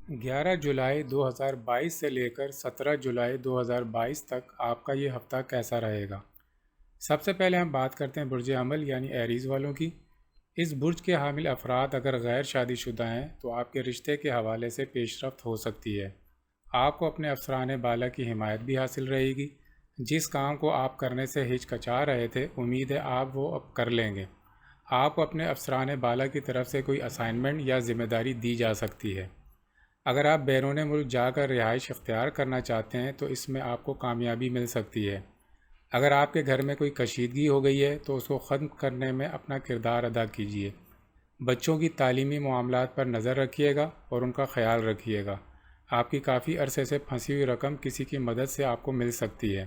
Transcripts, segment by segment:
11 جولائی 2022 سے لے کر 17 جولائی 2022 تک آپ کا یہ ہفتہ کیسا رہے گا؟ سب سے پہلے ہم بات کرتے ہیں برج عمل یعنی ایریز والوں کی۔ اس برج کے حامل افراد اگر غیر شادی شدہ ہیں تو آپ کے رشتے کے حوالے سے پیش رفت ہو سکتی ہے۔ آپ کو اپنے افسران بالا کی حمایت بھی حاصل رہے گی۔ جس کام کو آپ کرنے سے ہچکچا رہے تھے امید ہے آپ وہ اب کر لیں گے۔ آپ کو اپنے افسران بالا کی طرف سے کوئی اسائنمنٹ یا ذمہ داری دی جا سکتی ہے۔ اگر آپ بیرون ملک جا کر رہائش اختیار کرنا چاہتے ہیں تو اس میں آپ کو کامیابی مل سکتی ہے۔ اگر آپ کے گھر میں کوئی کشیدگی ہو گئی ہے تو اس کو ختم کرنے میں اپنا کردار ادا کیجیے۔ بچوں کی تعلیمی معاملات پر نظر رکھیے گا اور ان کا خیال رکھیے گا۔ آپ کی کافی عرصے سے پھنسی ہوئی رقم کسی کی مدد سے آپ کو مل سکتی ہے۔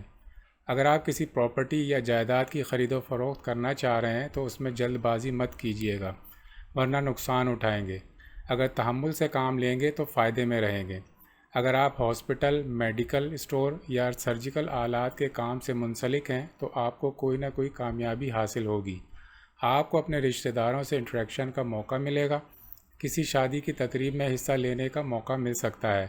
اگر آپ کسی پراپرٹی یا جائیداد کی خرید و فروخت کرنا چاہ رہے ہیں تو اس میں جلد بازی مت کیجیے گا ورنہ نقصان اٹھائیں گے۔ اگر تحمل سے کام لیں گے تو فائدے میں رہیں گے۔ اگر آپ ہاسپٹل، میڈیکل اسٹور یا سرجیکل آلات کے کام سے منسلک ہیں تو آپ کو کوئی نہ کوئی کامیابی حاصل ہوگی۔ آپ کو اپنے رشتہ داروں سے انٹریکشن کا موقع ملے گا۔ کسی شادی کی تقریب میں حصہ لینے کا موقع مل سکتا ہے۔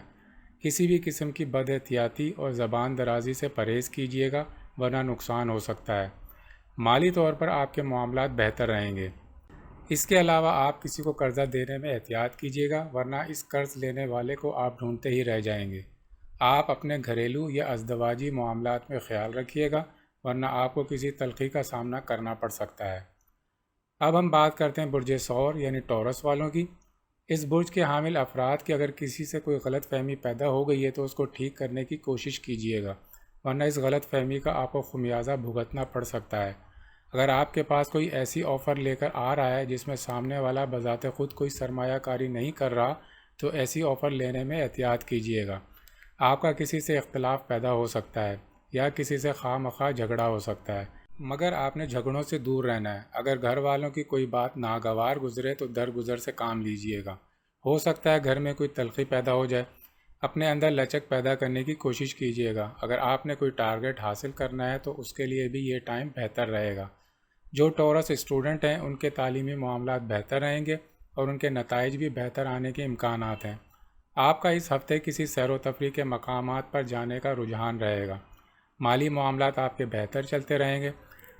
کسی بھی قسم کی بد احتیاطی اور زبان درازی سے پرہیز کیجیے گا ورنہ نقصان ہو سکتا ہے۔ مالی طور پر آپ کے معاملات بہتر رہیں گے۔ اس کے علاوہ آپ کسی کو قرضہ دینے میں احتیاط کیجیے گا ورنہ اس قرض لینے والے کو آپ ڈھونڈتے ہی رہ جائیں گے۔ آپ اپنے گھریلو یا ازدواجی معاملات میں خیال رکھیے گا ورنہ آپ کو کسی تلخی کا سامنا کرنا پڑ سکتا ہے۔ اب ہم بات کرتے ہیں برج ثور یعنی ٹورس والوں کی۔ اس برج کے حامل افراد کی اگر کسی سے کوئی غلط فہمی پیدا ہو گئی ہے تو اس کو ٹھیک کرنے کی کوشش کیجیے گا ورنہ اس غلط فہمی کا آپ کو خمیازہ بھگتنا پڑ سکتا ہے۔ اگر آپ کے پاس کوئی ایسی آفر لے کر آ رہا ہے جس میں سامنے والا بذات خود کوئی سرمایہ کاری نہیں کر رہا تو ایسی آفر لینے میں احتیاط کیجیے گا۔ آپ کا کسی سے اختلاف پیدا ہو سکتا ہے یا کسی سے خواہ مخواہ جھگڑا ہو سکتا ہے، مگر آپ نے جھگڑوں سے دور رہنا ہے۔ اگر گھر والوں کی کوئی بات ناگوار گزرے تو درگزر سے کام لیجیے گا۔ ہو سکتا ہے گھر میں کوئی تلخی پیدا ہو جائے۔ اپنے اندر لچک پیدا کرنے کی کوشش کیجیے گا۔ اگر آپ نے کوئی ٹارگٹ حاصل کرنا ہے تو اس کے لیے بھی یہ ٹائم بہتر رہے گا۔ جو ٹورس اسٹوڈنٹ ہیں ان کے تعلیمی معاملات بہتر رہیں گے اور ان کے نتائج بھی بہتر آنے کے امکانات ہیں۔ آپ کا اس ہفتے کسی سیر و تفریح کے مقامات پر جانے کا رجحان رہے گا۔ مالی معاملات آپ کے بہتر چلتے رہیں گے،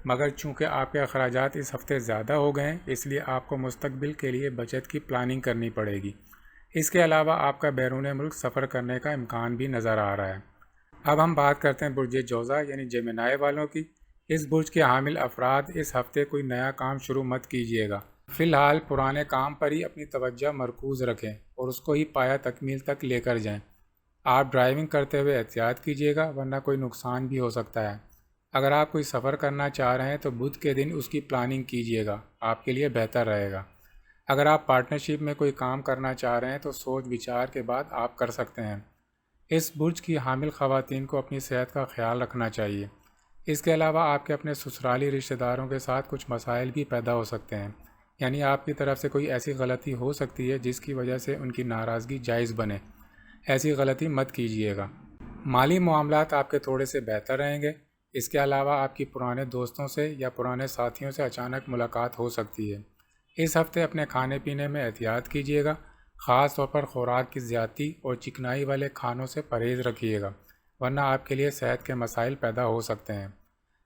مگر چونکہ آپ کے اخراجات اس ہفتے زیادہ ہو گئے ہیں اس لیے آپ کو مستقبل کے لیے بچت کی پلاننگ کرنی پڑے گی۔ اس کے علاوہ آپ کا بیرون ملک سفر کرنے کا امکان بھی نظر آ رہا ہے۔ اب ہم بات کرتے ہیں برج جوزا یعنی جیمنائی والوں کی۔ اس برج کے حامل افراد اس ہفتے کوئی نیا کام شروع مت کیجیے گا۔ فی الحال پرانے کام پر ہی اپنی توجہ مرکوز رکھیں اور اس کو ہی پایہ تکمیل تک لے کر جائیں۔ آپ ڈرائیونگ کرتے ہوئے احتیاط کیجیے گا ورنہ کوئی نقصان بھی ہو سکتا ہے۔ اگر آپ کوئی سفر کرنا چاہ رہے ہیں تو بدھ کے دن اس کی پلاننگ کیجیے گا، آپ کے لیے بہتر رہے گا۔ اگر آپ پارٹنرشپ میں کوئی کام کرنا چاہ رہے ہیں تو سوچ بچار کے بعد آپ کر سکتے ہیں۔ اس برج کی حامل خواتین کو اپنی صحت کا خیال رکھنا چاہیے۔ اس کے علاوہ آپ کے اپنے سسرالی رشتہ داروں کے ساتھ کچھ مسائل بھی پیدا ہو سکتے ہیں، یعنی آپ کی طرف سے کوئی ایسی غلطی ہو سکتی ہے جس کی وجہ سے ان کی ناراضگی جائز بنے۔ ایسی غلطی مت کیجیے گا۔ مالی معاملات آپ کے تھوڑے سے بہتر رہیں گے۔ اس کے علاوہ آپ کی پرانے دوستوں سے یا پرانے ساتھیوں سے اچانک ملاقات ہو سکتی ہے۔ اس ہفتے اپنے کھانے پینے میں احتیاط کیجیے گا، خاص طور پر خوراک کی زیادتی اور چکنائی والے کھانوں سے پرہیز رکھیے گا ورنہ آپ کے لیے صحت کے مسائل پیدا ہو سکتے ہیں۔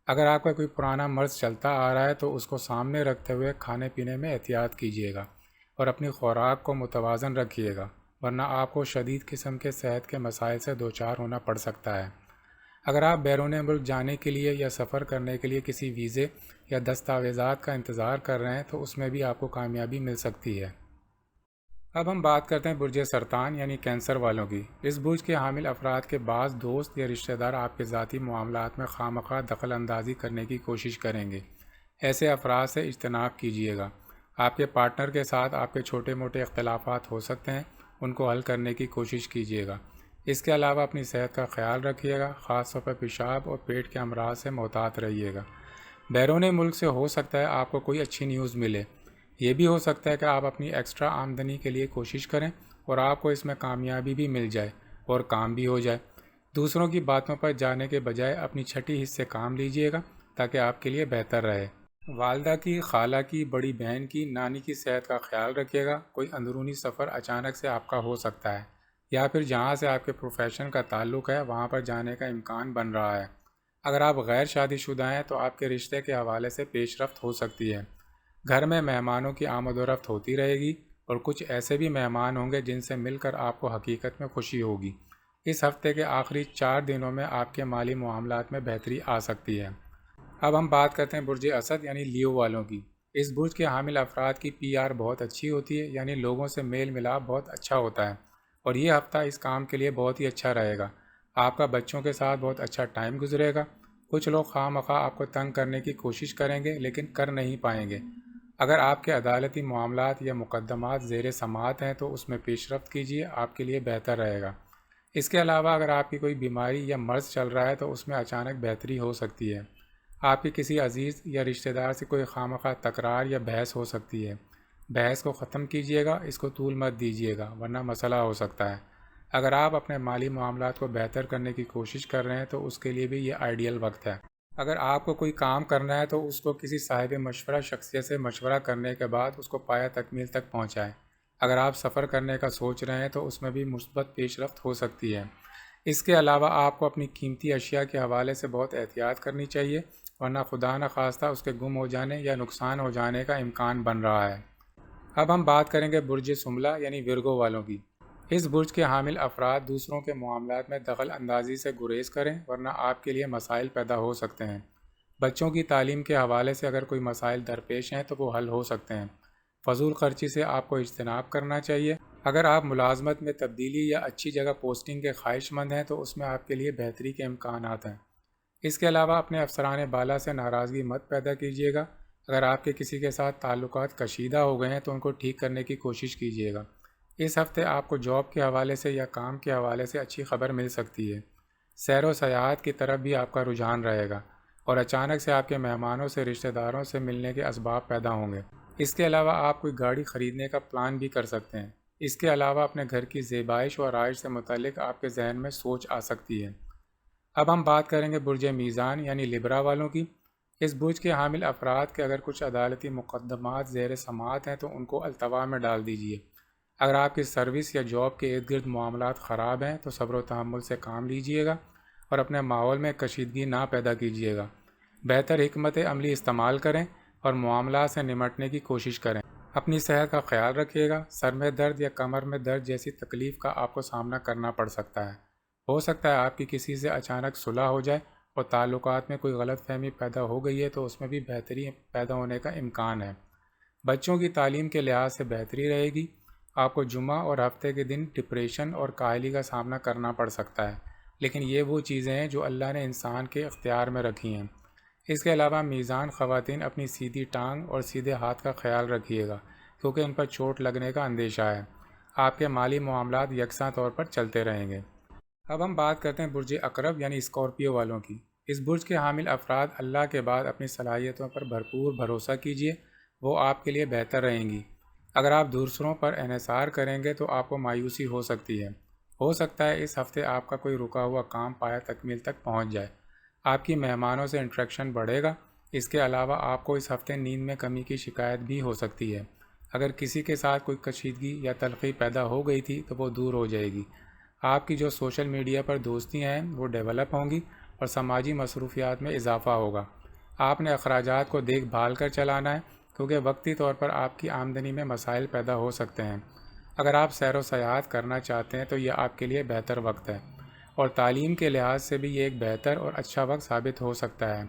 اگر آپ کا کوئی پرانا مرض چلتا آ رہا ہے تو اس کو سامنے رکھتے ہوئے کھانے پینے میں احتیاط کیجیے گا اور اپنی خوراک کو متوازن رکھیے گا ورنہ آپ کو شدید قسم کے صحت کے مسائل سے دوچار ہونا پڑ سکتا ہے۔ اگر آپ بیرون ملک جانے کے لیے یا سفر کرنے کے لیے کسی ویزے یا دستاویزات کا انتظار کر رہے ہیں تو اس میں بھی آپ کو کامیابی مل سکتی ہے۔ اب ہم بات کرتے ہیں برج سرطان یعنی کینسر والوں کی۔ اس برج کے حامل افراد کے بعض دوست یا رشتہ دار آپ کے ذاتی معاملات میں خواہ مخواہ دخل اندازی کرنے کی کوشش کریں گے۔ ایسے افراد سے اجتناب کیجیے گا۔ آپ کے پارٹنر کے ساتھ آپ کے چھوٹے موٹے اختلافات ہو سکتے ہیں، ان کو حل کرنے کی کوشش کیجیے گا۔ اس کے علاوہ اپنی صحت کا خیال رکھیے گا، خاص طور پر پیشاب اور پیٹ کے امراض سے محتاط رہیے گا۔ بیرون ملک سے ہو سکتا ہے آپ کو کوئی اچھی نیوز ملے۔ یہ بھی ہو سکتا ہے کہ آپ اپنی ایکسٹرا آمدنی کے لیے کوشش کریں اور آپ کو اس میں کامیابی بھی مل جائے اور کام بھی ہو جائے۔ دوسروں کی باتوں پر جانے کے بجائے اپنی چھٹی حص سے کام لیجیے گا تاکہ آپ کے لیے بہتر رہے۔ والدہ کی، خالہ کی، بڑی بہن کی، نانی کی صحت کا خیال رکھیے گا۔ کوئی اندرونی سفر اچانک سے آپ کا ہو سکتا ہے۔ یا پھر جہاں سے آپ کے پروفیشن کا تعلق ہے وہاں پر جانے کا امکان بن رہا ہے۔ اگر آپ غیر شادی شدہ ہیں تو آپ کے رشتے کے حوالے سے پیش رفت ہو سکتی ہے۔ گھر میں مہمانوں کی آمد و رفت ہوتی رہے گی اور کچھ ایسے بھی مہمان ہوں گے جن سے مل کر آپ کو حقیقت میں خوشی ہوگی۔ اس ہفتے کے آخری 4 دنوں میں آپ کے مالی معاملات میں بہتری آ سکتی ہے۔ اب ہم بات کرتے ہیں برج اسد یعنی لیو والوں کی۔ اس برج کے حامل افراد کی PR بہت اچھی ہوتی ہے، یعنی لوگوں سے میل ملاپ بہت اچھا ہوتا ہے، اور یہ ہفتہ اس کام کے لیے بہت ہی اچھا رہے گا۔ آپ کا بچوں کے ساتھ بہت اچھا ٹائم گزرے گا۔ کچھ لوگ خواہ مخواہ آپ کو تنگ کرنے کی کوشش کریں گے لیکن کر نہیں پائیں گے۔ اگر آپ کے عدالتی معاملات یا مقدمات زیر سماعت ہیں تو اس میں پیش رفت کیجیے، آپ کے لیے بہتر رہے گا۔ اس کے علاوہ اگر آپ کی کوئی بیماری یا مرض چل رہا ہے تو اس میں اچانک بہتری ہو سکتی ہے۔ آپ کی کسی عزیز یا رشتہ دار سے کوئی خواہ مخواہ تکرار یا بحث ہو سکتی ہے۔ بحث کو ختم کیجیے گا، اس کو طول مت دیجیے گا ورنہ مسئلہ ہو سکتا ہے۔ اگر آپ اپنے مالی معاملات کو بہتر کرنے کی کوشش کر رہے ہیں تو اس کے لیے بھی یہ آئیڈیل وقت ہے۔ اگر آپ کو کوئی کام کرنا ہے تو اس کو کسی صاحب مشورہ شخصیت سے مشورہ کرنے کے بعد اس کو پایہ تکمیل تک پہنچائیں۔ اگر آپ سفر کرنے کا سوچ رہے ہیں تو اس میں بھی مثبت پیش رفت ہو سکتی ہے۔ اس کے علاوہ آپ کو اپنی قیمتی اشیاء کے حوالے سے بہت احتیاط کرنی چاہیے، ورنہ خدا نخواستہ اس کے گم ہو جانے یا نقصان ہو جانے کا امکان بن رہا ہے۔ اب ہم بات کریں گے برج سملہ یعنی ورگو والوں کی۔ اس برج کے حامل افراد دوسروں کے معاملات میں دخل اندازی سے گریز کریں ورنہ آپ کے لیے مسائل پیدا ہو سکتے ہیں۔ بچوں کی تعلیم کے حوالے سے اگر کوئی مسائل درپیش ہیں تو وہ حل ہو سکتے ہیں۔ فضول خرچی سے آپ کو اجتناب کرنا چاہیے۔ اگر آپ ملازمت میں تبدیلی یا اچھی جگہ پوسٹنگ کے خواہش مند ہیں تو اس میں آپ کے لیے بہتری کے امکانات ہیں۔ اس کے علاوہ اپنے افسران بالا سے ناراضگی مت پیدا کیجیے گا۔ اگر آپ کے کسی کے ساتھ تعلقات کشیدہ ہو گئے ہیں تو ان کو ٹھیک کرنے کی کوشش کیجیے گا۔ اس ہفتے آپ کو جاب کے حوالے سے یا کام کے حوالے سے اچھی خبر مل سکتی ہے۔ سیر و سیاحت کی طرف بھی آپ کا رجحان رہے گا اور اچانک سے آپ کے مہمانوں سے رشتہ داروں سے ملنے کے اسباب پیدا ہوں گے۔ اس کے علاوہ آپ کوئی گاڑی خریدنے کا پلان بھی کر سکتے ہیں۔ اس کے علاوہ اپنے گھر کی زیبائش و آرائش سے متعلق آپ کے ذہن میں سوچ آ سکتی ہے۔ اب ہم بات کریں گے برج میزان یعنی لبرا والوں کی۔ اس برج کے حامل افراد کے اگر کچھ عدالتی مقدمات زیر سماعت ہیں تو ان کو التوا میں ڈال دیجیے۔ اگر آپ کی سروس یا جاب کے ارد گرد معاملات خراب ہیں تو صبر و تحمل سے کام لیجیے گا اور اپنے ماحول میں کشیدگی نہ پیدا کیجیے گا۔ بہتر حکمت عملی استعمال کریں اور معاملات سے نمٹنے کی کوشش کریں۔ اپنی صحت کا خیال رکھیے گا۔ سر میں درد یا کمر میں درد جیسی تکلیف کا آپ کو سامنا کرنا پڑ سکتا ہے۔ ہو سکتا ہے آپ کی کسی سے اچانک صلح ہو جائے اور تعلقات میں کوئی غلط فہمی پیدا ہو گئی ہے تو اس میں بھی بہتری پیدا ہونے کا امکان ہے۔ بچوں کی تعلیم کے لحاظ سے بہتری رہے گی۔ آپ کو جمعہ اور ہفتے کے دن ڈپریشن اور کاہلی کا سامنا کرنا پڑ سکتا ہے، لیکن یہ وہ چیزیں ہیں جو اللہ نے انسان کے اختیار میں رکھی ہیں۔ اس کے علاوہ میزان خواتین اپنی سیدھی ٹانگ اور سیدھے ہاتھ کا خیال رکھیے گا کیونکہ ان پر چوٹ لگنے کا اندیشہ ہے۔ آپ کے مالی معاملات یکساں طور پر چلتے رہیں گے۔ اب ہم بات کرتے ہیں برج عقرب یعنی اسکارپیو والوں کی۔ اس برج کے حامل افراد اللہ کے بعد اپنی صلاحیتوں پر بھرپور بھروسہ کیجیے، وہ آپ کے لیے بہتر رہیں گی۔ اگر آپ دوسروں پر انحصار کریں گے تو آپ کو مایوسی ہو سکتی ہے۔ ہو سکتا ہے اس ہفتے آپ کا کوئی رکا ہوا کام پایہ تکمیل تک پہنچ جائے۔ آپ کی مہمانوں سے انٹریکشن بڑھے گا۔ اس کے علاوہ آپ کو اس ہفتے نیند میں کمی کی شکایت بھی ہو سکتی ہے۔ اگر کسی کے ساتھ کوئی کشیدگی یا تلخی پیدا ہو گئی تھی تو وہ دور ہو جائے گی۔ آپ کی جو سوشل میڈیا پر دوستیاں ہیں وہ ڈیولپ ہوں گی اور سماجی مصروفیات میں اضافہ ہوگا۔ آپ نے اخراجات کو دیکھ بھال کر چلانا ہے کیونکہ وقتی طور پر آپ کی آمدنی میں مسائل پیدا ہو سکتے ہیں۔ اگر آپ سیر و سیاحت کرنا چاہتے ہیں تو یہ آپ کے لیے بہتر وقت ہے، اور تعلیم کے لحاظ سے بھی یہ ایک بہتر اور اچھا وقت ثابت ہو سکتا ہے۔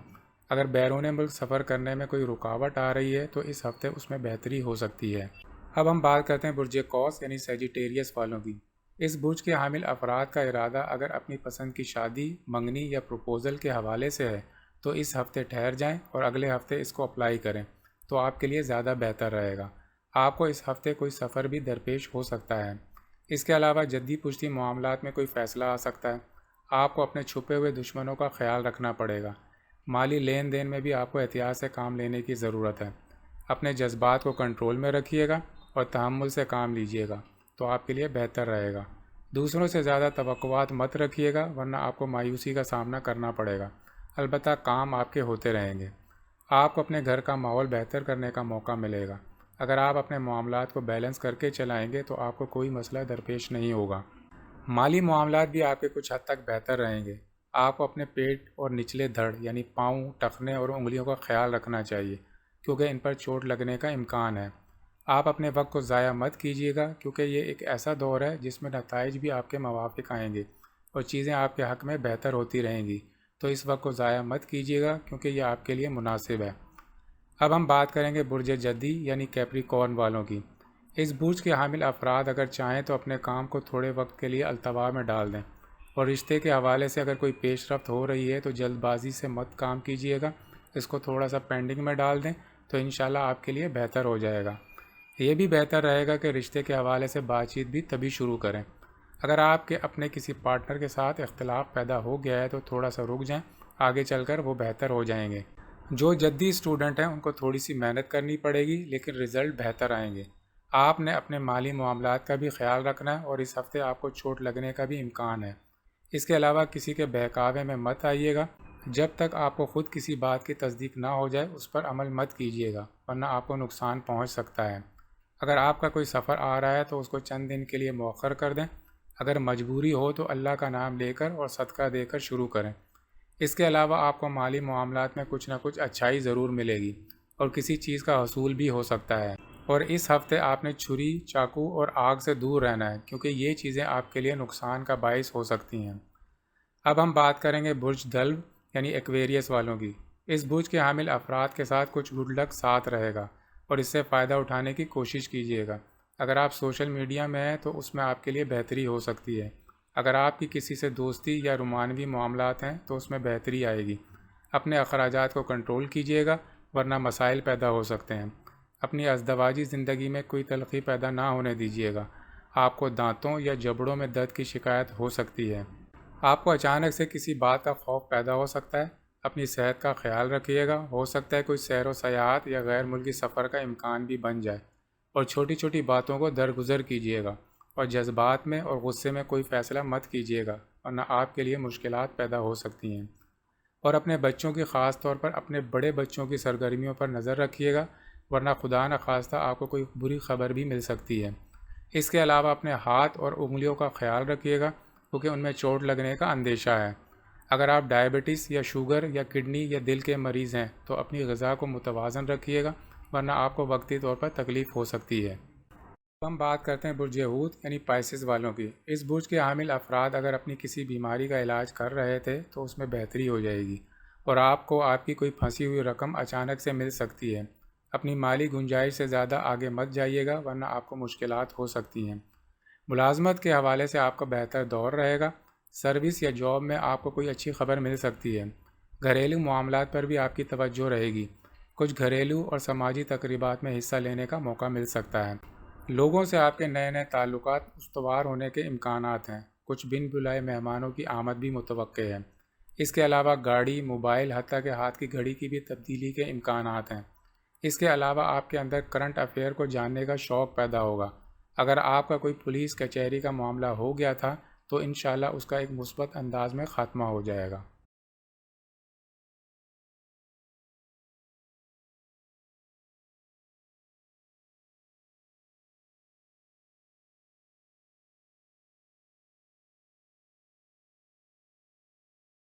اگر بیرون ملک سفر کرنے میں کوئی رکاوٹ آ رہی ہے تو اس ہفتے اس میں بہتری ہو سکتی ہے۔ اب ہم بات کرتے ہیں برج قوس یعنی سیجیٹیریس والوں کی۔ اس برج کے حامل افراد کا ارادہ اگر اپنی پسند کی شادی، منگنی یا پروپوزل کے حوالے سے ہے تو اس ہفتے ٹھہر جائیں اور اگلے ہفتے اس کو اپلائی کریں تو آپ کے لیے زیادہ بہتر رہے گا۔ آپ کو اس ہفتے کوئی سفر بھی درپیش ہو سکتا ہے۔ اس کے علاوہ جدی پشتی معاملات میں کوئی فیصلہ آ سکتا ہے۔ آپ کو اپنے چھپے ہوئے دشمنوں کا خیال رکھنا پڑے گا۔ مالی لین دین میں بھی آپ کو احتیاط سے کام لینے کی ضرورت ہے۔ اپنے جذبات کو کنٹرول میں رکھیے گا اور تحمل سے کام لیجیے گا تو آپ کے لیے بہتر رہے گا۔ دوسروں سے زیادہ توقعات مت رکھیے گا ورنہ آپ کو مایوسی کا سامنا کرنا پڑے گا۔ البتہ کام آپ کے ہوتے رہیں گے۔ آپ کو اپنے گھر کا ماحول بہتر کرنے کا موقع ملے گا۔ اگر آپ اپنے معاملات کو بیلنس کر کے چلائیں گے تو آپ کو کوئی مسئلہ درپیش نہیں ہوگا۔ مالی معاملات بھی آپ کے کچھ حد تک بہتر رہیں گے۔ آپ کو اپنے پیٹ اور نچلے دھڑ یعنی پاؤں، ٹخنے اور انگلیوں کا خیال رکھنا چاہیے کیونکہ ان پر چوٹ لگنے کا امکان ہے۔ آپ اپنے وقت کو ضائع مت کیجیے گا کیونکہ یہ ایک ایسا دور ہے جس میں نتائج بھی آپ کے موافق آئیں گے اور چیزیں آپ کے حق میں بہتر ہوتی رہیں گی، تو اس وقت کو ضائع مت کیجیے گا کیونکہ یہ آپ کے لیے مناسب ہے۔ اب ہم بات کریں گے برج جدی یعنی کیپریکارن والوں کی۔ اس برج کے حامل افراد اگر چاہیں تو اپنے کام کو تھوڑے وقت کے لیے التوا میں ڈال دیں، اور رشتے کے حوالے سے اگر کوئی پیش رفت ہو رہی ہے تو جلد بازی سے مت کام کیجیے گا، اس کو تھوڑا سا پینڈنگ میں ڈال دیں تو انشاءاللہ آپ کے لیے بہتر ہو جائے گا۔ یہ بھی بہتر رہے گا کہ رشتے کے حوالے سے بات چیت بھی تبھی شروع کریں۔ اگر آپ کے اپنے کسی پارٹنر کے ساتھ اختلاف پیدا ہو گیا ہے تو تھوڑا سا رک جائیں، آگے چل کر وہ بہتر ہو جائیں گے۔ جو جدی اسٹوڈنٹ ہیں ان کو تھوڑی سی محنت کرنی پڑے گی لیکن رزلٹ بہتر آئیں گے۔ آپ نے اپنے مالی معاملات کا بھی خیال رکھنا ہے اور اس ہفتے آپ کو چوٹ لگنے کا بھی امکان ہے۔ اس کے علاوہ کسی کے بہکاوے میں مت آئیے گا۔ جب تک آپ کو خود کسی بات کی تصدیق نہ ہو جائے اس پر عمل مت کیجیے گا ورنہ آپ کو نقصان پہنچ سکتا ہے۔ اگر آپ کا کوئی سفر آ رہا ہے تو اس کو چند دن کے لیے مؤخر کر دیں۔ اگر مجبوری ہو تو اللہ کا نام لے کر اور صدقہ دے کر شروع کریں۔ اس کے علاوہ آپ کو مالی معاملات میں کچھ نہ کچھ اچھائی ضرور ملے گی اور کسی چیز کا حصول بھی ہو سکتا ہے۔ اور اس ہفتے آپ نے چھری، چاقو اور آگ سے دور رہنا ہے کیونکہ یہ چیزیں آپ کے لیے نقصان کا باعث ہو سکتی ہیں۔ اب ہم بات کریں گے برج دلو یعنی ایکویریس والوں کی۔ اس برج کے حامل افراد کے ساتھ کچھ گڈ لک ساتھ رہے گا اور اس سے فائدہ اٹھانے کی کوشش کیجیے گا۔ اگر آپ سوشل میڈیا میں ہیں تو اس میں آپ کے لیے بہتری ہو سکتی ہے۔ اگر آپ کی کسی سے دوستی یا رومانوی معاملات ہیں تو اس میں بہتری آئے گی۔ اپنے اخراجات کو کنٹرول کیجیے گا ورنہ مسائل پیدا ہو سکتے ہیں۔ اپنی ازدواجی زندگی میں کوئی تلخی پیدا نہ ہونے دیجیے گا۔ آپ کو دانتوں یا جبڑوں میں درد کی شکایت ہو سکتی ہے۔ آپ کو اچانک سے کسی بات کا خوف پیدا ہو سکتا ہے۔ اپنی صحت کا خیال رکھیے گا، ہو سکتا ہے کوئی سیر و سیاحت یا غیر ملکی سفر کا امکان بھی بن جائے، اور چھوٹی چھوٹی باتوں کو درگزر کیجیے گا اور جذبات میں اور غصے میں کوئی فیصلہ مت کیجیے گا ورنہ آپ کے لیے مشکلات پیدا ہو سکتی ہیں۔ اور اپنے بچوں کی خاص طور پر اپنے بڑے بچوں کی سرگرمیوں پر نظر رکھیے گا ورنہ خدا نخواستہ آپ کو کوئی بری خبر بھی مل سکتی ہے۔ اس کے علاوہ اپنے ہاتھ اور انگلیوں کا خیال رکھیے گا کیونکہ ان میں چوٹ لگنے کا اندیشہ ہے۔ اگر آپ ڈائبٹیز یا شوگر یا کڈنی یا دل کے مریض ہیں تو اپنی غذا کو متوازن رکھیے گا ورنہ آپ کو وقتی طور پر تکلیف ہو سکتی ہے۔ اب ہم بات کرتے ہیں برج حوت یعنی پائسس والوں کی۔ اس برج کے حامل افراد اگر اپنی کسی بیماری کا علاج کر رہے تھے تو اس میں بہتری ہو جائے گی اور آپ کو آپ کی کوئی پھنسی ہوئی رقم اچانک سے مل سکتی ہے۔ اپنی مالی گنجائش سے زیادہ آگے مت جائیے گا ورنہ آپ کو مشکلات ہو سکتی ہیں۔ ملازمت کے حوالے سے آپ کا بہتر دور رہے گا۔ سروس یا جاب میں آپ کو کوئی اچھی خبر مل سکتی ہے۔ گھریلو معاملات پر بھی آپ کی توجہ رہے گی۔ کچھ گھریلو اور سماجی تقریبات میں حصہ لینے کا موقع مل سکتا ہے۔ لوگوں سے آپ کے نئے نئے تعلقات استوار ہونے کے امکانات ہیں۔ کچھ بن بلائے مہمانوں کی آمد بھی متوقع ہے۔ اس کے علاوہ گاڑی، موبائل، حتیٰ کہ ہاتھ کی گھڑی کی بھی تبدیلی کے امکانات ہیں۔ اس کے علاوہ آپ کے اندر کرنٹ افیئر کو جاننے کا شوق پیدا ہوگا۔ اگر آپ کا کوئی پولیس کچہری کا معاملہ ہو گیا تھا تو انشاءاللہ اس کا ایک مثبت انداز میں خاتمہ ہو جائے گا۔